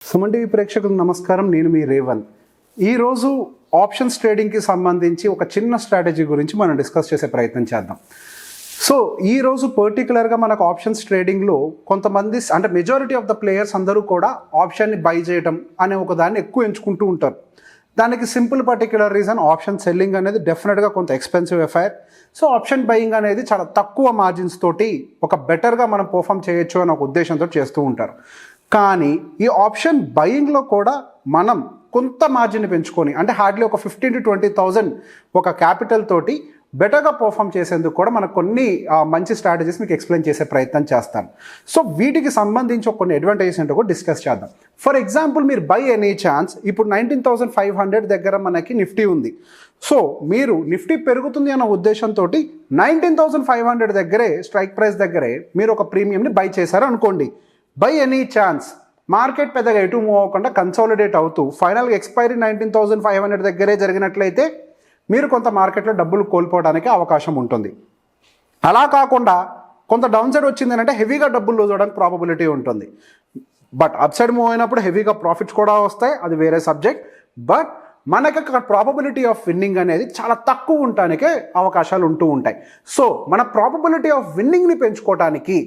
Suman TV ప్రేక్షకులకు నమస్కారం. నేను మీ రేవంత్. ఈరోజు ఆప్షన్స్ ట్రేడింగ్కి సంబంధించి ఒక చిన్న స్ట్రాటజీ గురించి మనం డిస్కస్ చేసే ప్రయత్నం చేద్దాం. సో ఈరోజు పర్టికులర్గా మనకు ఆప్షన్స్ ట్రేడింగ్లో కొంతమంది అంటే మెజారిటీ ఆఫ్ ద ప్లేయర్స్ అందరూ కూడా ఆప్షన్ని బై చేయడం అనే ఒక దాన్ని ఎక్కువ ఎంచుకుంటూ ఉంటారు. దానికి simple particular reason option selling అనేది డెఫినెట్గా కొంత expensive affair. So option buying అనేది చాలా తక్కువ మార్జిన్స్ తోటి ఒక బెటర్గా మనం పర్ఫామ్ చేయొచ్చు అనే ఒక ఉద్దేశంతో చేస్తూ ఉంటారు. కానీ ఈ ఆప్షన్ బయింగ్లో కూడా మనం కొంత మార్జిన్ పెంచుకొని అంటే హార్డ్లీ ఒక 15,000 to 20,000 ఒక క్యాపిటల్ తోటి బెటర్గా పర్ఫామ్ చేసేందుకు కూడా మనకు కొన్ని మంచి స్ట్రాటజీస్ మీకు ఎక్స్ప్లెయిన్ చేసే ప్రయత్నం చేస్తాను. సో వీటికి సంబంధించి కొన్ని అడ్వాంటేజెస్ ఏంటో కూడా డిస్కస్ చేద్దాం. ఫర్ ఎగ్జాంపుల్ మీరు బై ఎనీ ఛాన్స్ ఇప్పుడు 19,500 దగ్గర మనకి నిఫ్టీ ఉంది. సో మీరు నిఫ్టీ పెరుగుతుంది అన్న ఉద్దేశంతో 19,500 దగ్గరే స్ట్రైక్ ప్రైస్ దగ్గరే మీరు ఒక ప్రీమియంని బై చేశారు అనుకోండి. బై ఎనీ ఛాన్స్ మార్కెట్ పెద్దగా ఎటు మూవ్ అవ్వకుండా కన్సాలిడేట్ అవుతూ ఫైనల్గా ఎక్స్పైరీ 19,500 దగ్గరే జరిగినట్లయితే మీరు కొంత మార్కెట్లో డబ్బులు కోల్పోవడానికి అవకాశం ఉంటుంది. అలా కాకుండా కొంత డౌన్ సైడ్ వచ్చింది అంటే హెవీగా డబ్బులు లూజ్ అవ్వడానికి ప్రాబబిలిటీ ఉంటుంది. బట్ అప్ సైడ్ మూవ్ అయినప్పుడు హెవీగా ప్రాఫిట్స్ కూడా వస్తాయి, అది వేరే సబ్జెక్ట్. బట్ మనకి అక్కడ ప్రాబబిలిటీ ఆఫ్ విన్నింగ్ అనేది చాలా తక్కువ ఉండటానికే అవకాశాలు ఉంటూ ఉంటాయి. సో మన ప్రాబబిలిటీ ఆఫ్ విన్నింగ్ని పెంచుకోవడానికి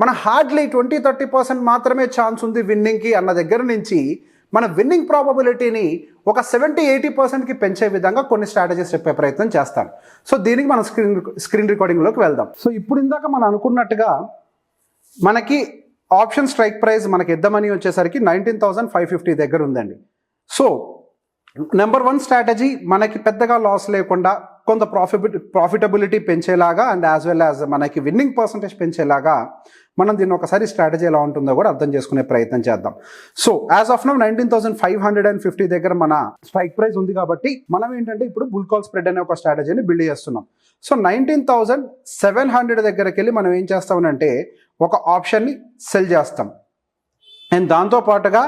మన హార్డ్లీ 20-30% మాత్రమే ఛాన్స్ ఉంది విన్నింగ్కి అన్న దగ్గర నుంచి మన విన్నింగ్ ప్రాబబిలిటీని ఒక 70-80%కి పెంచే విధంగా కొన్ని స్ట్రాటజీస్ చెప్పే ప్రయత్నం చేస్తాను. సో దీనికి మనం స్క్రీన్ రికార్డింగ్లోకి వెళ్దాం. సో ఇప్పుడు ఇందాక మనం అనుకున్నట్టుగా మనకి ఆప్షన్ స్ట్రైక్ ప్రైస్ మనకి ఎద్దామని వచ్చేసరికి 19,550 దగ్గర ఉందండి. సో నెంబర్ 1 స్ట్రాటజీ మనకి పెద్దగా లాస్ లేకుండా కొంత ప్రాఫిటబిలిటీ పెంచేలాగా అండ్ యాజ్ వెల్ యాజ్ మనకి విన్నింగ్ పర్సంటేజ్ పెంచేలాగా మనం దీన్ని ఒకసారి స్ట్రాటజీ ఎలా ఉంటుందో కూడా అర్థం చేసుకునే ప్రయత్నం చేద్దాం. సో యాజ్ ఆఫ్ నౌ 19,550 దగ్గర మన స్ట్రైక్ ప్రైస్ ఉంది కాబట్టి మనం ఏంటంటే ఇప్పుడు బుల్ కాల్ స్ప్రెడ్ అనే ఒక స్ట్రాటజీని బిల్డ్ చేస్తున్నాం. సో 19,700 దగ్గరికి వెళ్ళి మనం ఏం చేస్తామనంటే ఒక ఆప్షన్ని సెల్ చేస్తాం. అండ్ దాంతోపాటుగా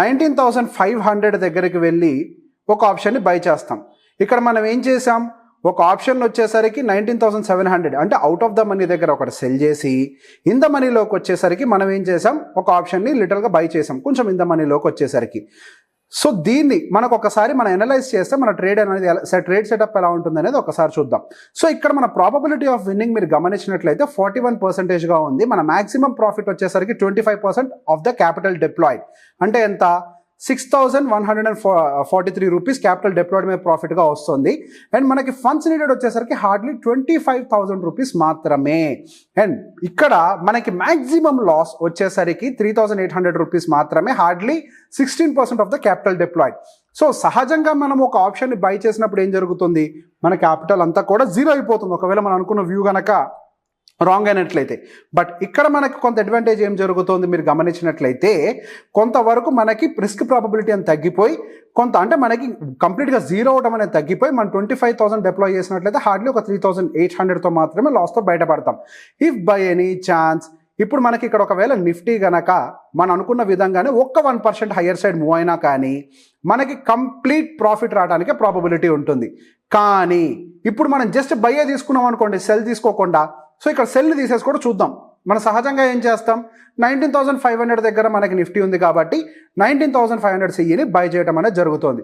19,500 దగ్గరికి వెళ్ళి ఒక ఆప్షన్ని బై చేస్తాం. ఇక్కడ మనం ఏం చేసాం, ఒక ఆప్షన్ వచ్చేసరికి 19,700 అంటే అవుట్ ఆఫ్ ద మనీ దగ్గర ఒకటి సెల్ చేసి ఇన్ ద మనీలోకి వచ్చేసరికి మనం ఏం చేసాం, ఒక ఆప్షన్ని లిటరల్గా బై చేసాం కొంచెం ఇన్ ద మనీలోకి వచ్చేసరికి. సో దీన్ని మనకు ఒకసారి మనం అనలైజ్ చేస్తే మన ట్రేడ్ అనేది ట్రేడ్ సెటప్ ఎలా ఉంటుంది అనేది ఒకసారి చూద్దాం. సో ఇక్కడ మన ప్రాబబిలిటీ ఆఫ్ విన్నింగ్ మీరు గమనించినట్లయితే 41%గా ఉంది. మన మాక్సిమం ప్రాఫిట్ వచ్చేసరికి 25% ఆఫ్ ద క్యాపిటల్ డిప్లాయిడ్ అంటే ఎంత, 6,143 రూపీస్ క్యాపిటల్ డిప్లాయిడ్ మీద ప్రాఫిట్గా వస్తుంది. అండ్ మనకి ఫండ్స్ నీడెడ్ వచ్చేసరికి హార్డ్లీ 25,000 రూపీస్ మాత్రమే. అండ్ ఇక్కడ మనకి మ్యాక్సిమం లాస్ వచ్చేసరికి 3,800 రూపీస్ మాత్రమే, hardly 16% of the capital deployed. So సహజంగా మనం ఒక ఆప్షన్ని బై చేసినప్పుడు ఏం జరుగుతుంది, మన క్యాపిటల్ అంతా కూడా జీరో అయిపోతుంది ఒకవేళ మనం అనుకున్న వ్యూ కనుక రాంగ్ అయినట్లయితే. బట్ ఇక్కడ మనకి కొంత అడ్వాంటేజ్ ఏం జరుగుతుంది మీరు గమనించినట్లయితే, కొంతవరకు మనకి రిస్క్ ప్రాబబిలిటీ అని తగ్గిపోయి కొంత అంటే మనకి కంప్లీట్గా జీరో అవడం అనేది తగ్గిపోయి మనం 25,000 డిప్లాయ్ చేసినట్లయితే హార్డ్లీ ఒక 3,800తో మాత్రమే లాస్తో బయటపడతాం. ఇఫ్ బై ఎనీ ఛాన్స్ ఇప్పుడు మనకి ఇక్కడ ఒకవేళ నిఫ్టీ గనక మనం అనుకున్న విధంగానే ఒక్క 1% హయ్యర్ సైడ్ మూవ్ అయినా కానీ మనకి కంప్లీట్ ప్రాఫిట్ రావడానికి ప్రాబబిలిటీ ఉంటుంది. కానీ ఇప్పుడు మనం జస్ట్ బయ్యే తీసుకున్నాం అనుకోండి, సెల్ తీసుకోకుండా. సో ఇక్కడ సెల్ని తీసేసి కూడా చూద్దాం. మనం సహజంగా ఏం చేస్తాం, 19,500 దగ్గర మనకి నిఫ్టీ ఉంది కాబట్టి 19,500 సిఈని బై చేయడం అనేది జరుగుతుంది.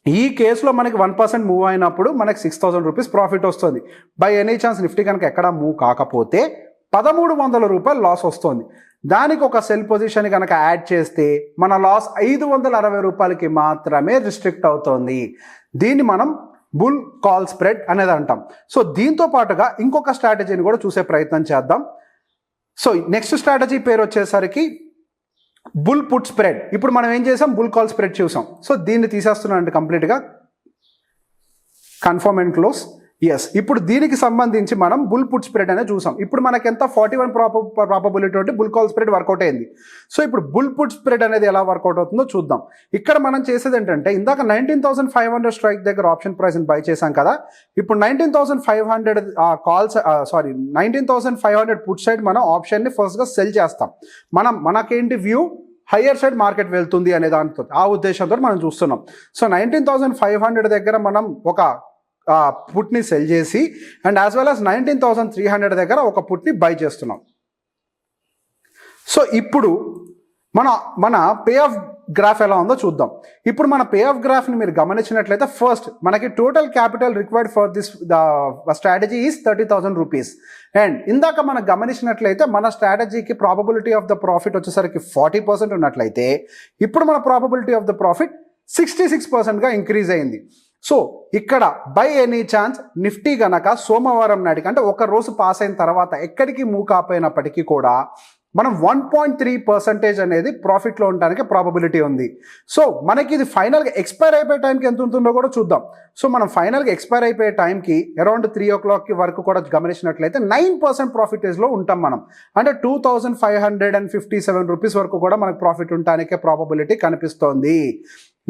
ఈ కేసులో మనకి 1% మూవ్ అయినప్పుడు మనకి 6,000 రూపీస్ ప్రాఫిట్ వస్తుంది. బై ఎనీ ఛాన్స్ నిఫ్టీ కనుక ఎక్కడ మూవ్ కాకపోతే 1,300 రూపాయలు లాస్ వస్తుంది. దానికి ఒక సెల్ పొజిషన్ కనుక యాడ్ చేస్తే మన లాస్ 560 రూపాయలకి మాత్రమే రిస్ట్రిక్ట్ అవుతుంది. దీన్ని మనం బుల్ కాల్ స్ప్రెడ్ అనేది అంటాం. సో దీంతో పాటుగా ఇంకొక స్ట్రాటజీని కూడా చూసే ప్రయత్నం చేద్దాం. సో నెక్స్ట్ స్ట్రాటజీ పేరు వచ్చేసరికి బుల్ పుట్ స్ప్రెడ్. ఇప్పుడు మనం ఏం చేసాం, బుల్ కాల్ స్ప్రెడ్ చూసాం. సో దీన్ని తీసేస్తున్నానండి కంప్లీట్గా, కన్ఫర్మ్ అండ్ క్లోజ్. ఎస్, ఇప్పుడు దీనికి సంబంధించి మనం బుల్ పుట్ స్ప్రెడ్ అనేది చూసాం. ఇప్పుడు మనకి ఎంత 41 ప్రాబబిలిటీ తోటి బుల్ కాల్ స్ప్రెడ్ వర్కౌట్ అయింది. సో ఇప్పుడు బుల్ పుట్ స్ప్రెడ్ అనేది ఎలా వర్కౌట్ అవుతుందో చూద్దాం. ఇక్కడ మనం చేసేది ఏంటంటే ఇందాక 19,500 స్ట్రైక్ దగ్గర ఆప్షన్ ప్రైస్ని బై చేసాం కదా, ఇప్పుడు 19,500 పుట్ సైడ్ మనం ఆప్షన్ని ఫస్ట్గా సెల్ చేస్తాం. మనకేంటి వ్యూ, హయ్యర్ సైడ్ మార్కెట్ వెళ్తుంది అనే దాంతో ఆ ఉద్దేశంతో మనం చూస్తున్నాం. సో 19,500 దగ్గర మనం ఒక పుట్ని సెల్ చేసి అండ్ యాజ్ వెల్ యాజ్ 19,300 దగ్గర ఒక పుట్ని బై చేస్తున్నాం. సో ఇప్పుడు మన పే ఆఫ్ గ్రాఫ్ ఎలా ఉందో చూద్దాం. ఇప్పుడు మన పే ఆఫ్ గ్రాఫ్ని మీరు గమనించినట్లయితే ఫస్ట్ మనకి total capital required for this strategy is 30,000 rupees. And ఇందాక మనం గమనించినట్లయితే మన స్ట్రాటజీకి ప్రాబబిలిటీ ఆఫ్ ద ప్రాఫిట్ వచ్చేసరికి 40% ఉన్నట్లయితే ఇప్పుడు మన ప్రాబబిలిటీ ఆఫ్ ద ప్రాఫిట్ 66%గా ఇంక్రీజ్ అయింది. సో ఇక్కడ బై ఎనీ ఛాన్స్ నిఫ్టీ గనక సోమవారం నాటికి అంటే ఒక రోజు పాస్ అయిన తర్వాత ఎక్కడికి మూవ్ కాపోయినప్పటికీ కూడా మనం 1.3% అనేది ప్రాఫిట్లో ఉండడానికి ప్రాబబిలిటీ ఉంది. సో మనకి ఇది ఫైనల్గా ఎక్స్పైర్ అయిపోయే టైంకి ఎంత ఉంటుందో కూడా చూద్దాం. సో మనం ఫైనల్గా ఎక్స్పైర్ అయిపోయే టైంకి అరౌండ్ 3 o'clock వరకు కూడా గమనించినట్లయితే 9% ప్రాఫిటేజ్లో ఉంటాం మనం. అంటే 2,557 రూపీస్ వరకు కూడా మనకు ప్రాఫిట్ ఉండటానికే ప్రాబబిలిటీ కనిపిస్తోంది.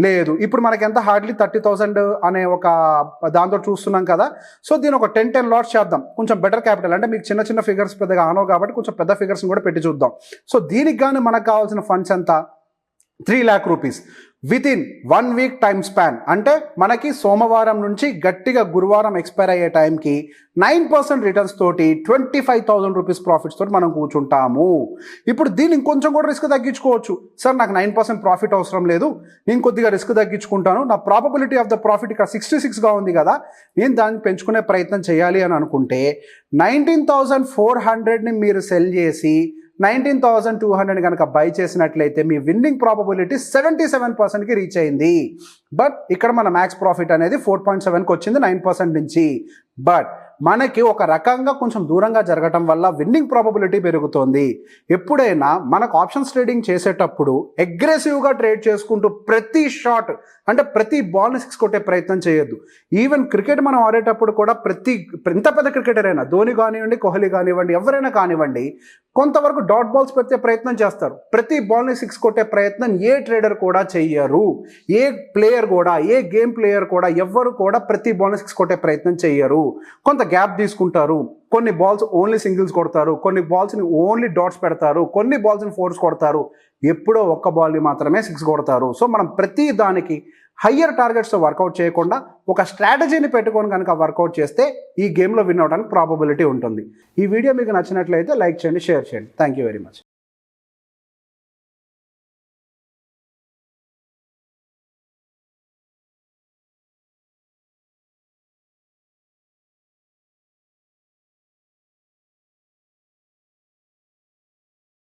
లేదు ఇప్పుడు మనకి ఎంత హార్డ్లీ 30,000 అనే ఒక దాంతో చూస్తున్నాం కదా. సో దీని ఒక 10 లాట్స్ చేద్దాం. కొంచెం బెటర్ క్యాపిటల్ అంటే మీకు చిన్న చిన్న ఫిగర్స్ పెద్దగా ఆనో కాబట్టి కొంచెం పెద్ద ఫిగర్స్ని కూడా పెట్టి చూద్దాం. సో దీనికి కానీ మనకు కావాల్సిన ఫండ్స్ ఎంత 3 lakh rupees with in 1 week time span. అంటే మనకి సోమవారం నుంచి గట్టిగా గురువారం ఎక్స్పైర్ అయ్యే టైంకి 9% రిటర్న్స్ తోటి 25,000 రూపీస్ ప్రాఫిట్స్ తోటి మనం కూర్చుంటాము. ఇప్పుడు దీన్ని ఇంకొంచెం కూడా రిస్క్ తగ్గించుకోవచ్చు. సార్ నాకు 9% ప్రాఫిట్ అవసరం లేదు, నేను కొద్దిగా రిస్క్ తగ్గించుకుంటాను, నా ప్రాబబిలిటీ ఆఫ్ ద ప్రాఫిట్ ఇక్కడ 66గా ఉంది కదా, నేను దాన్ని పెంచుకునే ప్రయత్నం చేయాలి అని అనుకుంటే 19,400ని మీరు సెల్ చేసి 19,200 కనుక బై చేసినట్లయితే మీ విన్నింగ్ ప్రాబబిలిటీ 77%కి రీచ్ అయింది. బట్ ఇక్కడ మన మ్యాక్స్ ప్రాఫిట్ అనేది 4.7కి వచ్చింది 9% నుంచి. బట్ మనకి ఒక రకంగా కొంచెం దూరంగా జరగటం వల్ల విన్నింగ్ ప్రాబబిలిటీ పెరుగుతోంది. ఎప్పుడైనా మనకు ఆప్షన్స్ ట్రేడింగ్ చేసేటప్పుడు అగ్రెసివ్గా ట్రేడ్ చేసుకుంటూ ప్రతి షాట్ అంటే ప్రతి బాల్ని 6 కొట్టే ప్రయత్నం చేయొద్దు. ఈవెన్ క్రికెట్ మనం ఆడేటప్పుడు కూడా ఎంత పెద్ద క్రికెటర్ అయినా ధోని కానివ్వండి, కోహ్లీ కానివ్వండి, ఎవరైనా కానివ్వండి కొంతవరకు డాట్ బాల్స్ పెట్టే ప్రయత్నం చేస్తారు. ప్రతి బాల్ని 6 కొట్టే ప్రయత్నం ఏ ట్రేడర్ కూడా చెయ్యరు. ఏ ప్లేయర్ కూడా ఏ గేమ్ ప్లేయర్ కూడా ఎవ్వరు కూడా ప్రతి బాల్ని 6 కొట్టే ప్రయత్నం చెయ్యరు. కొంత గ్యాప్ తీసుకుంటారు. కొన్ని బాల్స్ ఓన్లీ సింగిల్స్ కొడతారు, కొన్ని బాల్స్ని ఓన్లీ డాట్స్ పెడతారు, కొన్ని బాల్స్ని ఫోర్స్ కొడతారు, ఎప్పుడో ఒక్క బాల్ని మాత్రమే 6 కొడతారు. సో మనం ప్రతి దానికి హయ్యర్ టార్గెట్స్తో వర్కౌట్ చేయకుండా ఒక స్ట్రాటజీని పెట్టుకొని కనుక వర్కౌట్ చేస్తే ఈ గేమ్లో విన్ అవడానికి ప్రాబబిలిటీ ఉంటుంది. ఈ వీడియో మీకు నచ్చినట్లయితే లైక్ చేయండి, షేర్ చేయండి. Thank you very much.